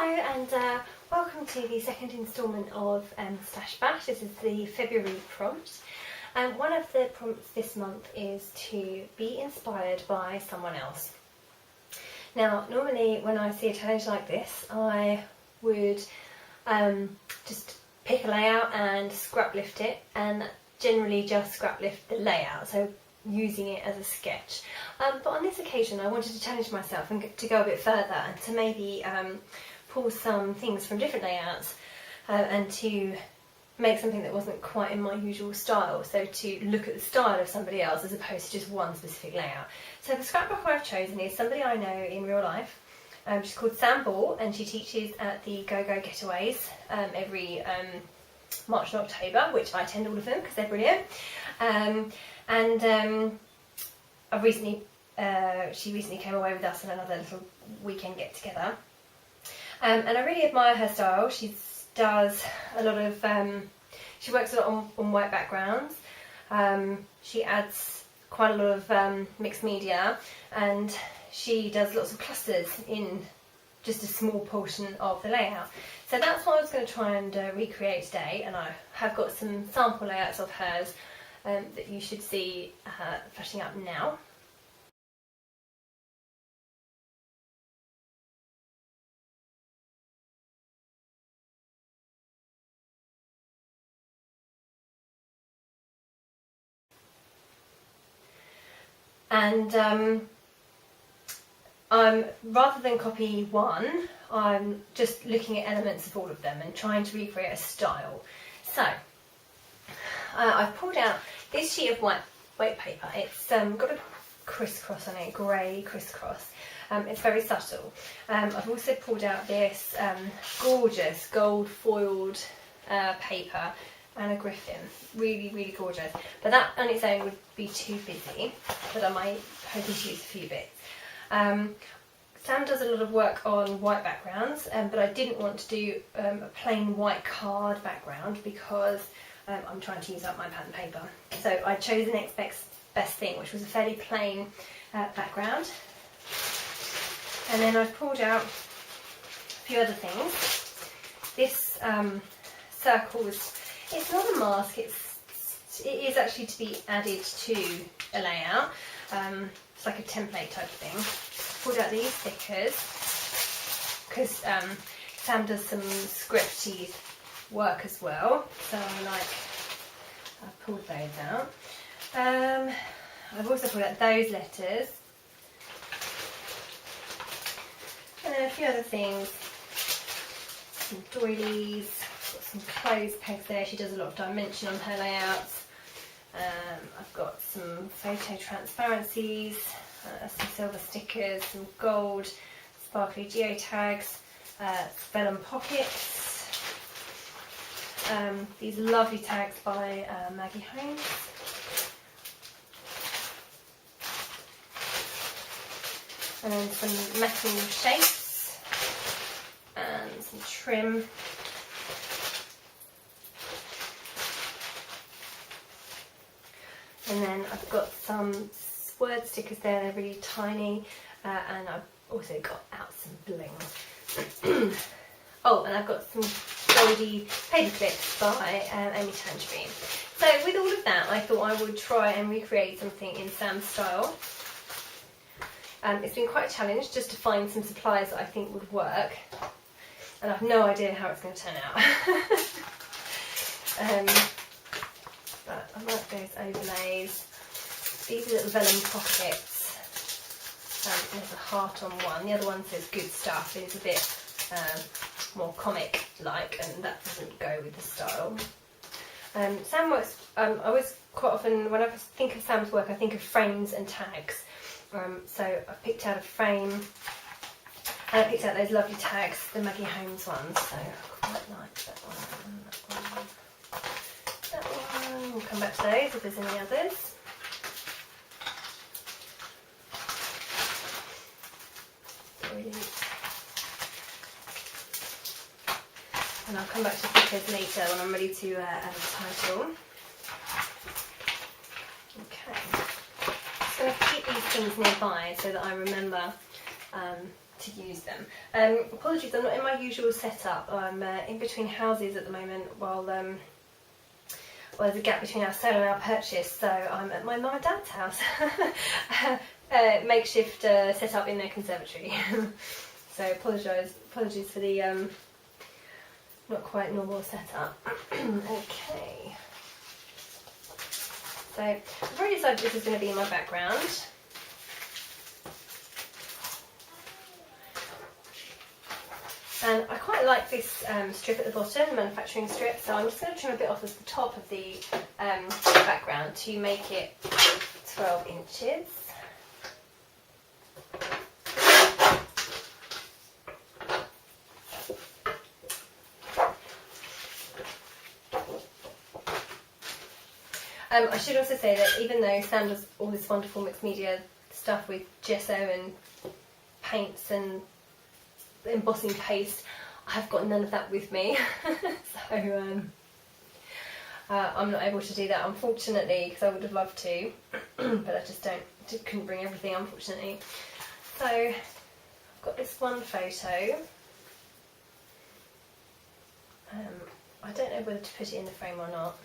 Hello and welcome to the second instalment of Stash Bash. This is the February prompt. One of the prompts this month is to be inspired by someone else. Now, normally when I see a challenge like this, I would just pick a layout and scrap lift it, and generally just scrap lift the layout, so using it as a sketch. But on this occasion I wanted to challenge myself and to go a bit further and to maybe pull some things from different layouts and to make something that wasn't quite in my usual style, so to look at the style of somebody else as opposed to just one specific layout. So the scrapbook I've chosen is somebody I know in real life. She's called Sam Ball and she teaches at the Go Go Getaways every March and October, which I attend all of them because they're brilliant. She recently came away with us on another little weekend get together, and I really admire her style. She does a lot of, she works a lot on white backgrounds. She adds quite a lot of mixed media, and she does lots of clusters in just a small portion of the layout. So that's what I was going to try and recreate today, and I have got some sample layouts of hers that you should see flashing up now. And rather than copy one, I'm just looking at elements of all of them and trying to recreate a style. So I've pulled out this sheet of white paper. It's got a crisscross on it, grey crisscross. It's very subtle. I've also pulled out this gorgeous gold foiled paper and a griffin. Really, really gorgeous. But that on its own would be too busy, but I might hope to use a few bits. Sam does a lot of work on white backgrounds, but I didn't want to do a plain white card background because I'm trying to use up my pattern paper. So I chose the next best thing, which was a fairly plain background. And then I've pulled out a few other things. This circle it's not a mask, it is actually to be added to a layout. It's like a template type of thing. Pulled out these stickers because Sam does some scripty work as well, so I've pulled those out. I've also pulled out those letters and then a few other things, some doilies, got some clothes pegs there. She does a lot of dimension on her layouts. I've got some photo transparencies, some silver stickers, some gold sparkly geotags, vellum pockets, these lovely tags by Maggie Holmes, and then some metal shapes and some trim. And then I've got some word stickers there, they're really tiny, and I've also got out some bling. Oh, and I've got some goldy paper clips by Amy Tangerine. So with all of that, I thought I would try and recreate something in Sam's style. It's been quite a challenge just to find some supplies that I think would work, and I've no idea how it's going to turn out. But I like those overlays. These are little vellum pockets. There's a heart on one. The other one says good stuff. It's a bit more comic-like, and that doesn't go with the style. Sam works, I always quite often, when I think of Sam's work, I think of frames and tags. So I picked out a frame, and I picked out those lovely tags, the Maggie Holmes ones. So I quite like that one, that one. That one. We'll come back to those if there's any others. And I'll come back to stickers later when I'm ready to add a title. Okay. Just going to keep these things nearby so that I remember to use them. Apologies, I'm not in my usual setup. I'm in between houses at the moment while well, there's a gap between our sale and our purchase, so I'm at my mum and dad's house. Makeshift setup in their conservatory. So apologies for the not quite normal setup. Okay. So I've already decided this is going to be in my background. And I quite like this strip at the bottom, manufacturing strip, so I'm just going to trim a bit off at the top of the background to make it 12 inches. I should also say that even though Sam does all this wonderful mixed media stuff with gesso and paints and embossing paste, I have got none of that with me. So I'm not able to do that, unfortunately, because I would have loved to, but I just couldn't bring everything, unfortunately. So I've got this one photo. I don't know whether to put it in the frame or not.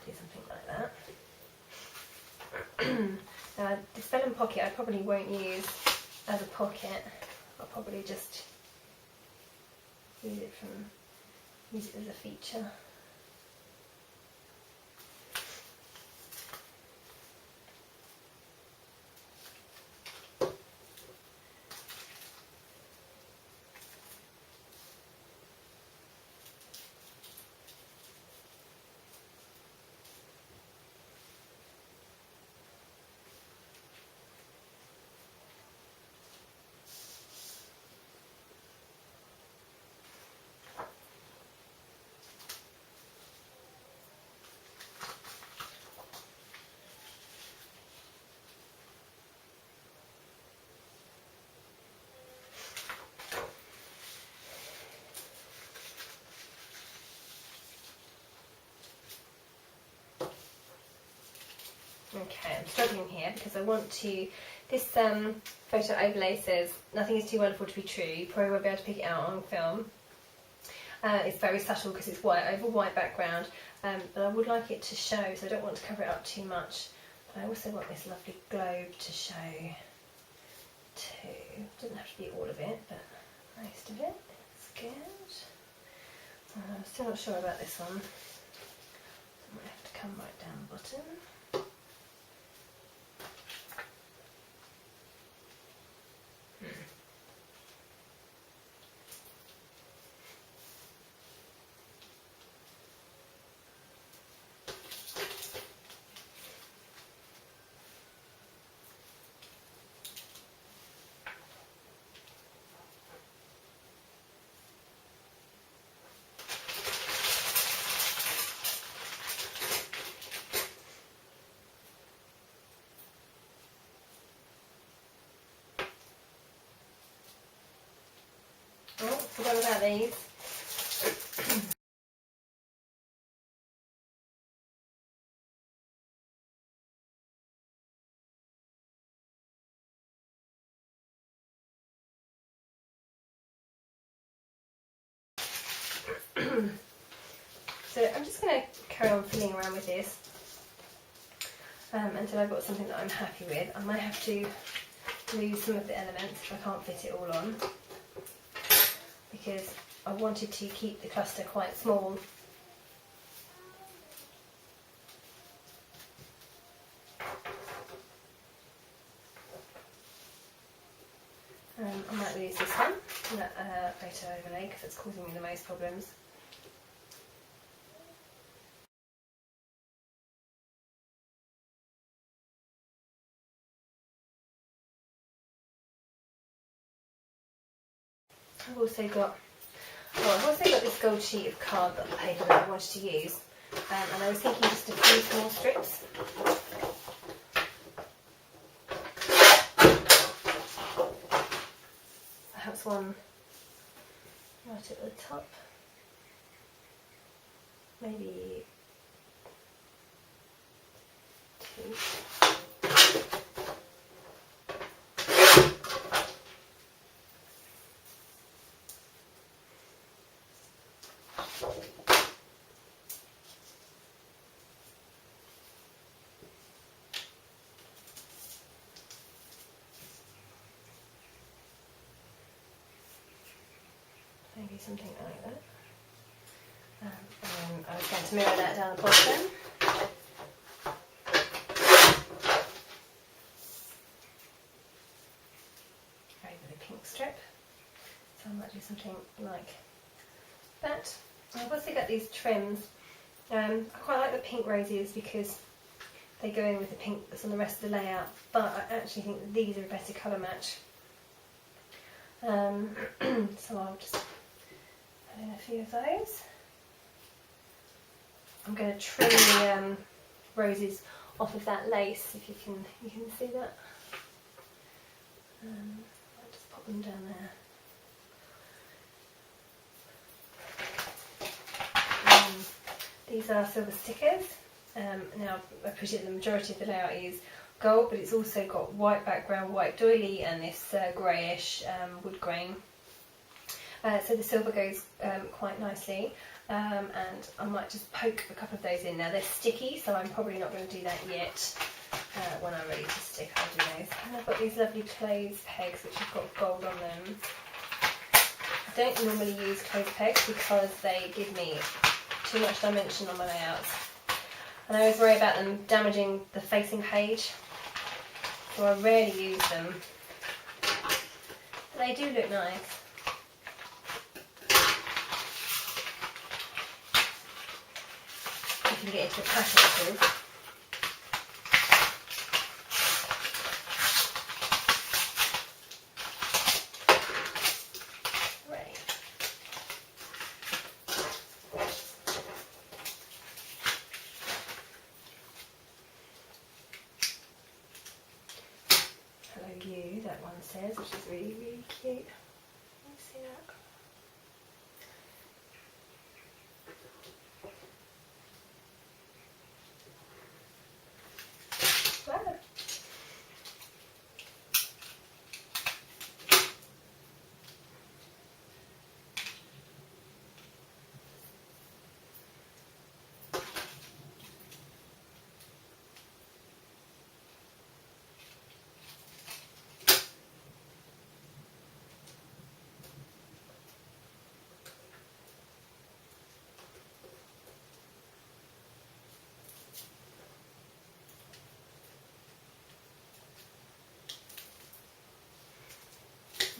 Do something like that. Now, this vellum pocket I probably won't use as a pocket. I'll probably just use it as a feature. Okay, I'm struggling here because I want to, this photo overlay says, nothing is too wonderful to be true. You probably won't be able to pick it out on film. It's very subtle because it's white over white background, but I would like it to show, so I don't want to cover it up too much. But I also want this lovely globe to show too. Doesn't have to be all of it, but most of it is good. I'm still not sure about this one. I might have to come right down the bottom. Oh, forgot about these. So I'm just going to carry on fiddling around with this until I've got something that I'm happy with. I might have to lose some of the elements if I can't fit it all on, because I wanted to keep the cluster quite small. I might lose this one, that photo overlay, because it's causing me the most problems. I've also got this gold sheet of card paper that I wanted to use, and I was thinking just a few small strips. Perhaps one right at the top, maybe two. something like that. And then I was going to mirror that down the bottom. Over the pink strip. So I might do something like that. I've also got these trims. I quite like the pink roses because they go in with the pink that's on the rest of the layout, but I actually think that these are a better colour match. So I'll just put in a few of those. I'm going to trim the roses off of that lace, if you can see that. I'll just pop them down there. These are silver stickers. Now I appreciate the majority of the layout is gold, but it's also got white background, white doily, and this greyish wood grain. So the silver goes quite nicely, and I might just poke a couple of those in. Now they're sticky, so I'm probably not going to do that yet. When I'm ready to stick, I'll do those. And I've got these lovely clothes pegs which have got gold on them. I don't normally use clothes pegs because they give me too much dimension on my layouts. And I always worry about them damaging the facing page, so I rarely use them. But they do look nice. You can get into the pattern too. You, that one says, which is really, really cute. Let me see that. Wow.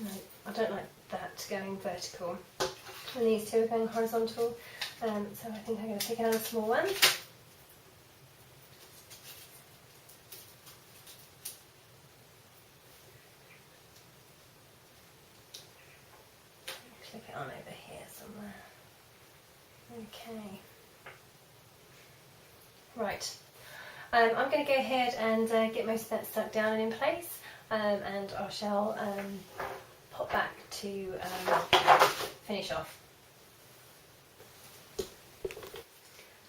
No, I don't like that going vertical, and these two are going horizontal, so I think I'm going to pick another small one. Clip it on over here somewhere. Okay. Right. I'm going to go ahead and get most of that stuck down and in place, and I shall pop back to finish off.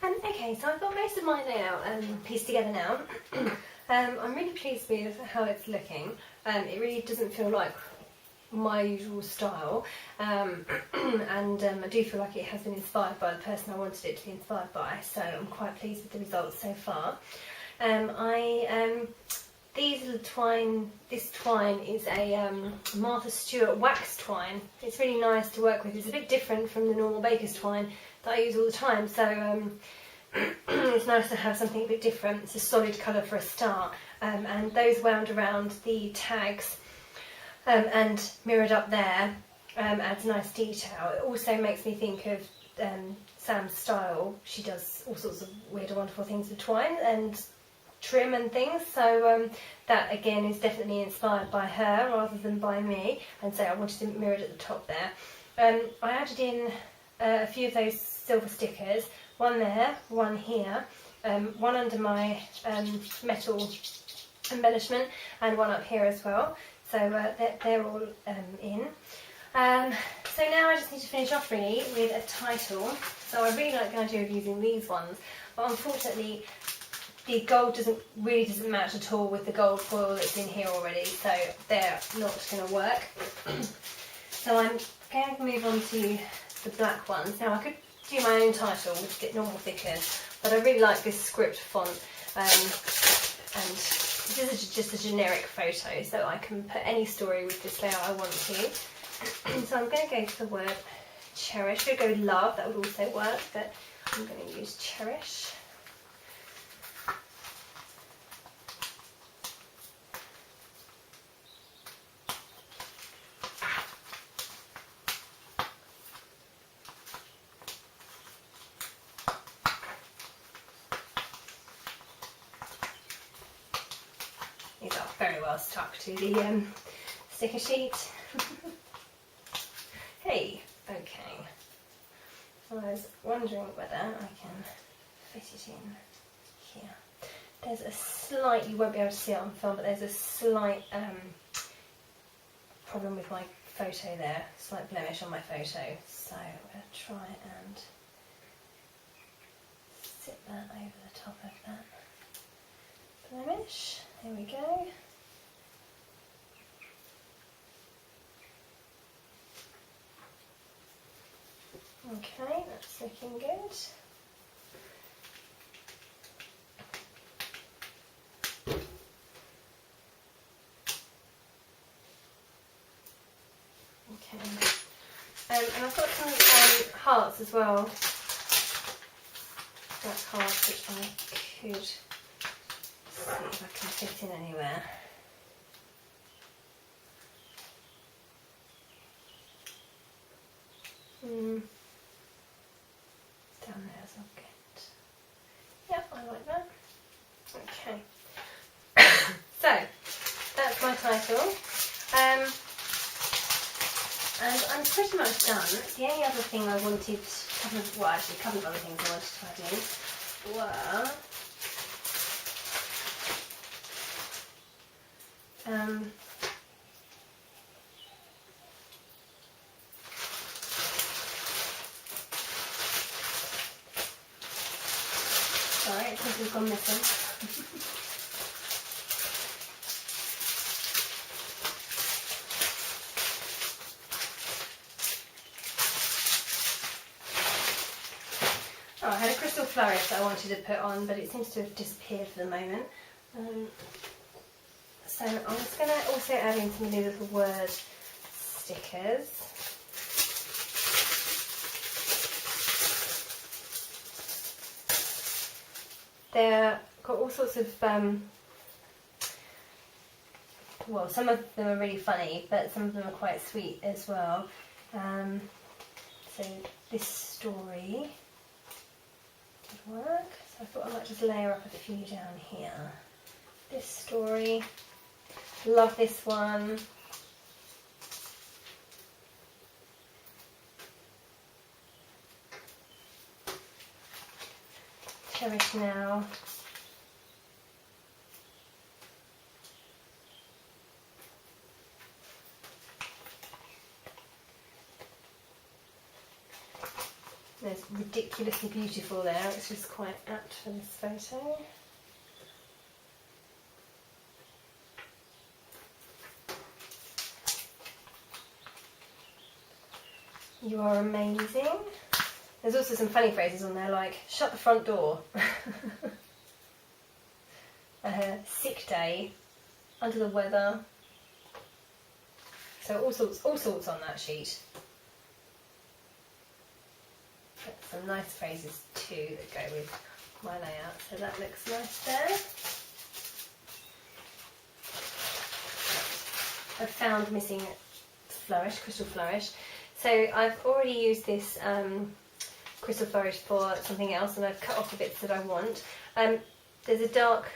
Okay, so I've got most of my layout pieced together now. I'm really pleased with how it's looking. It really doesn't feel like my usual style, and I do feel like it has been inspired by the person I wanted it to be inspired by, so I'm quite pleased with the results so far. This twine is a Martha Stewart wax twine. It's really nice to work with. It's a bit different from the normal baker's twine that I use all the time, so it's nice to have something a bit different. It's a solid colour for a start, and those wound around the tags and mirrored up there adds nice detail. It also makes me think of Sam's style. She does all sorts of weird and wonderful things with twine and trim and things, so that again is definitely inspired by her rather than by me, and so I wanted to mirror it at the top there. I added in a few of those silver stickers, one there, one here, one under my metal embellishment, and one up here as well, so they're all in. So now I just need to finish off really with a title. So I really like the idea of using these ones, but unfortunately the gold doesn't match at all with the gold foil that's in here already, so they're not going to work. So I'm going to move on to the black ones. Now I could do my own title with normal thickness, but I really like this script font, and this is just a generic photo, so I can put any story with this layout I want to. So I'm going to go to the word Cherish. Could go Love, that would also work, but I'm going to use Cherish. These are very well stuck to the sticker sheet. Hey, okay. I was wondering whether I can fit it in here. There's a slight, you won't be able to see it on film, but there's a slight problem with my photo there, slight blemish on my photo. So I'm going to try and sit that over the top of that blemish. There we go. Okay, that's looking good. Okay, and I've got some hearts as well. Black hearts which I could see if I can fit in anywhere. Down there is good. Yep, I like that. Okay. So, that's my title. And I'm pretty much done. The only other thing I wanted, a couple of other things I wanted to add in were sorry, something's gone missing. Oh, I had a crystal flourish that I wanted to put on, but it seems to have disappeared for the moment. So I'm just going to also add in some little word stickers. They're got all sorts of, well, some of them are really funny, but some of them are quite sweet as well. So this story would work. So I thought I might just layer up a few down here. This story, love this one. Cherish Now. There's Ridiculously Beautiful there, it's just quite apt for this photo. You Are Amazing. There's also some funny phrases on there like, shut the front door. Sick day, under the weather. So all sorts on that sheet. Some nice phrases too that go with my layout, so that looks nice there. I've found missing flourish, crystal flourish. So I've already used this crystal flourish for something else, and I've cut off the bits that I want. There's a dark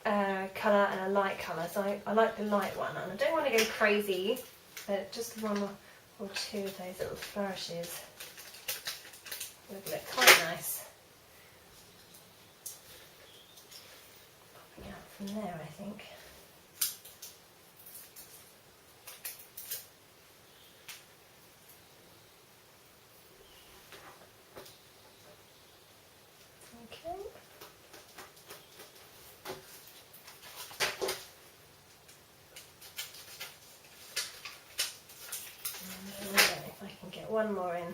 colour and a light colour, so I like the light one, and I don't want to go crazy, but just one or two of those little flourishes would look quite nice. Popping out from there, I think. Okay. And then if I can get one more in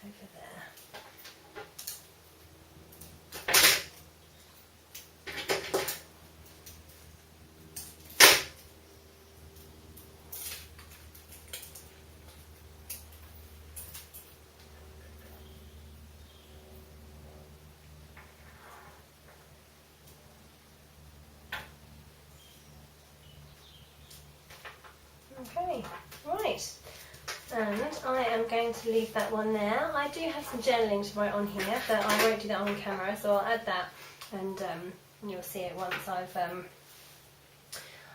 over there. Okay, right. And I am going to leave that one there. I do have some journaling to write on here, but I won't do that on camera, so I'll add that, and you'll see it once I've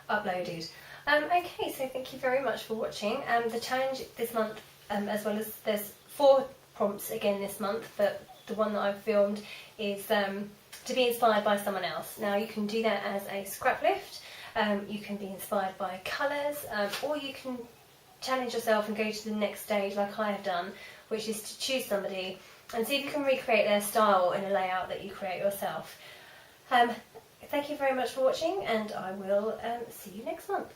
uploaded. Okay, so thank you very much for watching. The challenge this month, as well as there's 4 prompts again this month, but the one that I've filmed is to be inspired by someone else. Now you can do that as a scrap lift, you can be inspired by colours, or you can challenge yourself and go to the next stage like I have done, which is to choose somebody and see if you can recreate their style in a layout that you create yourself. Thank you very much for watching, and I will see you next month.